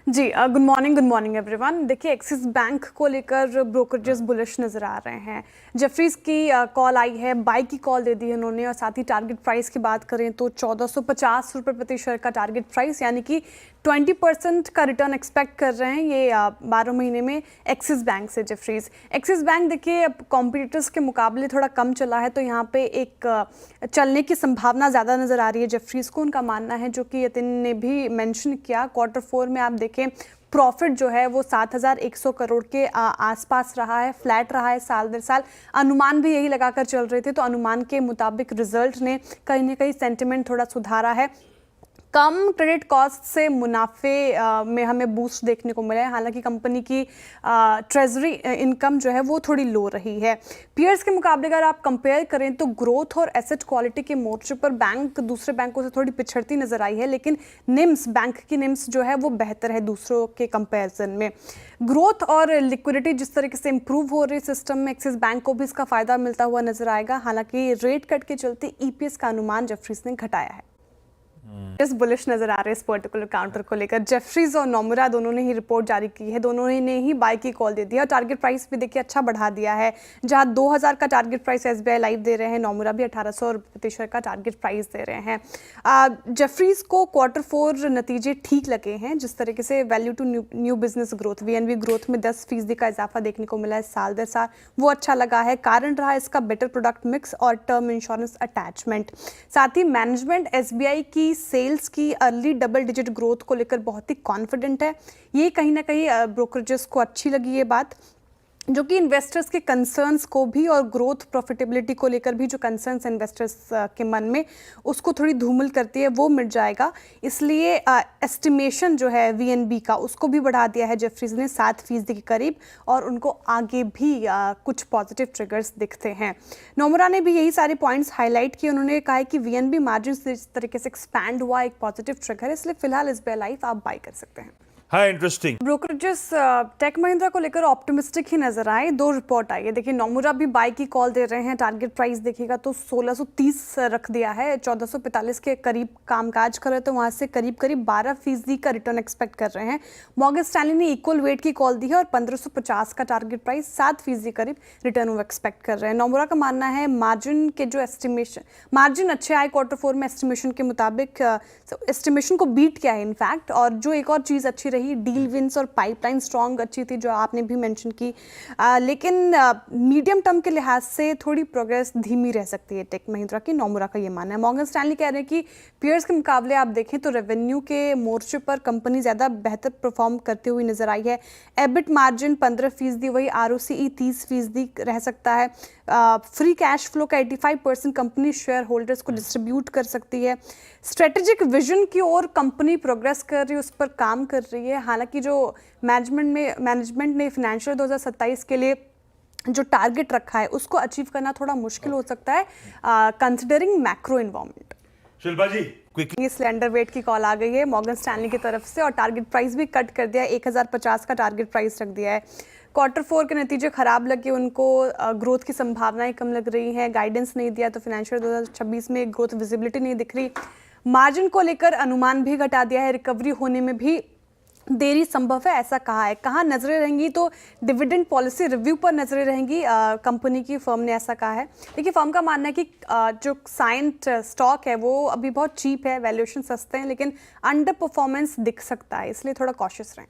जी good morning everyone. देखिए, axis bank को लेकर ब्रोकरेजेस बुलिश नज़र आ रहे हैं। जेफरीज की कॉल आई है, बाई की कॉल दे दी है उन्होंने, और साथ ही टारगेट प्राइस की बात करें तो 1450 रुपये प्रति शेयर का टारगेट प्राइस, यानी कि 20% का रिटर्न एक्सपेक्ट कर रहे हैं ये 12 महीने में एक्सिस बैंक से जेफरीज। एक्सिस बैंक देखिए कॉम्पिटिटर्स के मुकाबले थोड़ा कम चला है, तो यहाँ पे एक चलने की संभावना ज़्यादा नज़र आ रही है जेफरीज को। उनका मानना है, जो कि यतिन ने भी मेंशन किया, Q4 में आप देखें प्रॉफिट जो है वो 7100 करोड़ के आसपास रहा है, फ्लैट रहा है साल दर साल। अनुमान भी यही लगाकर चल रहे थे, तो अनुमान के मुताबिक रिजल्ट ने कहीं ना कहीं सेंटिमेंट थोड़ा सुधारा है। कम क्रेडिट कॉस्ट से मुनाफे में हमें बूस्ट देखने को मिला है। हालांकि कंपनी की ट्रेजरी इनकम जो है वो थोड़ी लो रही है। पीयर्स के मुकाबले अगर आप कंपेयर करें तो ग्रोथ और एसेट क्वालिटी के मोर्चे पर बैंक दूसरे बैंकों से थोड़ी पिछड़ती नजर आई है, लेकिन निम्स बैंक की निम्स जो है वो बेहतर है दूसरों के कंपेरिजन में। ग्रोथ और लिक्विडिटी जिस तरीके से इंप्रूव हो रही सिस्टम में, एक्सिस बैंक को भी इसका फायदा मिलता हुआ नजर आएगा। हालांकि रेट कट के चलते ईपीएस का अनुमान जेफरीज ने घटाया है। इस बुलिश नजर आ रहे हैं इस पर्टिकुलर काउंटर को लेकर। जेफरीज और नोमुरा दोनों ने ही रिपोर्ट जारी की है, दोनों ने ही बाय की कॉल दे दिया और टारगेट प्राइस भी देखिए अच्छा बढ़ा दिया है। जहां 2000 का टारगेट प्राइस एसबीआई लाइव दे रहे हैं, नोमुरा भी 1800 प्रति शेयर का टारगेट प्राइस दे रहे हैं। जेफरीज को Q4 नतीजे ठीक लगे हैं, जिस तरीके से value to new business growth VNB growth में 10% का इजाफा देखने को मिला है साल दर साल, वो अच्छा लगा है। कारण रहा इसका बेटर प्रोडक्ट मिक्स और टर्म इंश्योरेंस अटैचमेंट। साथ ही मैनेजमेंट एसबीआई की सेल्स की अर्ली डबल डिजिट ग्रोथ को लेकर बहुत ही कॉन्फिडेंट है। ये कहीं ना कहीं ब्रोकरेजेस को अच्छी लगी ये बात, जो कि इन्वेस्टर्स के कंसर्न्स को भी और ग्रोथ प्रॉफिटेबिलिटी को लेकर भी जो कंसर्न्स इन्वेस्टर्स के मन में उसको थोड़ी धूमिल करती है, वो मिट जाएगा। इसलिए एस्टिमेशन जो है वीएनबी का उसको भी बढ़ा दिया है जेफरीज ने 7% के करीब, और उनको आगे भी कुछ पॉजिटिव ट्रिगर्स दिखते हैं। नोमुरा ने भी यही सारे पॉइंट्स हाईलाइट किए। उन्होंने कहा है कि वीएनबी मार्जिन इस तरीके से एक्सपैंड हुआ एक पॉजिटिव ट्रिगर है, इसलिए फिलहाल एसबीआई लाइफ आप बाय कर सकते हैं। हाँ, इंटरेस्टिंग। ब्रोकरेजेस टेक महिंद्रा को लेकर ऑप्टिमिस्टिक ही नजर आए। 2 रिपोर्ट आई है। देखिए, नोमुरा भी बाय की कॉल दे रहे हैं। टारगेट प्राइस देखिएगा तो 1630 रख दिया है, 1445 के करीब कामकाज कर रहे, तो वहां से करीब 12% का रिटर्न एक्सपेक्ट कर रहे हैं। मॉर्गन स्टैनली ने इक्वल वेट की कॉल दी है और 1550 का टारगेट प्राइस, 7% करीब रिटर्न वो एक्सपेक्ट कर रहे हैं। नोमुरा का मानना है मार्जिन के जो एस्टिमेशन मार्जिन अच्छे आए Q4 में एस्टिमेशन के मुताबिक, एस्टिमेशन को बीट किया है इनफैक्ट। और जो एक और चीज़ अच्छी रही, डील विंस और पाइपलाइन स्ट्रॉन्ग अच्छी थी, जो आपने भी मेंशन की। लेकिन मीडियम टर्म के लिहाज से थोड़ी प्रोग्रेस धीमी रह सकती है टेक महिंद्रा की, नोमुरा का ये मानना है। मॉर्गन स्टैनली कह रहे हैं कि पीयर्स के मुकाबले आप देखें तो रेवेन्यू के मोर्चे पर कंपनी ज़्यादा बेहतर परफॉर्म करती हुई नजर आई है। एबिट मार्जिन 15%, वही ROCE 30% रह सकता है। फ्री कैश फ्लो का 85% कंपनी शेयर होल्डर्स को डिस्ट्रीब्यूट कर सकती है। स्ट्रेटेजिक विजन की ओर कंपनी प्रोग्रेस कर रही है, उस पर काम कर रही है। हालांकि जो मैनेजमेंट ने फाइनेंशियल 2027 के लिए जो टारगेट रखा है उसको अचीव करना थोड़ा मुश्किल हो सकता है, कंसिडरिंग मैक्रो एनवायरनमेंट। शिल्पा जी, क्विकली। स्लेंडर वेट की कॉल आ गई है मॉर्गन स्टैनली की तरफ से, और टारगेट प्राइस भी कट कर दिया है, 1050 का टारगेट प्राइस रख दिया है। Q4 के नतीजे खराब लगे उनको, ग्रोथ की संभावनाएं कम लग रही हैं, गाइडेंस नहीं दिया, तो फाइनेंशियल 2026 में ग्रोथ विजिबिलिटी नहीं दिख रही। मार्जिन को लेकर अनुमान भी घटा दिया है, रिकवरी होने में भी देरी संभव है, ऐसा कहा है। कहाँ नजरें रहेंगी तो डिविडेंड पॉलिसी रिव्यू पर नजरें रहेंगी कंपनी की, फर्म ने ऐसा कहा है। देखिए, फर्म का मानना है कि जो साइंट स्टॉक है वो अभी बहुत चीप है, वैल्यूएशन सस्ते हैं, लेकिन अंडर परफॉर्मेंस दिख सकता है, इसलिए थोड़ा कॉशियस रहें।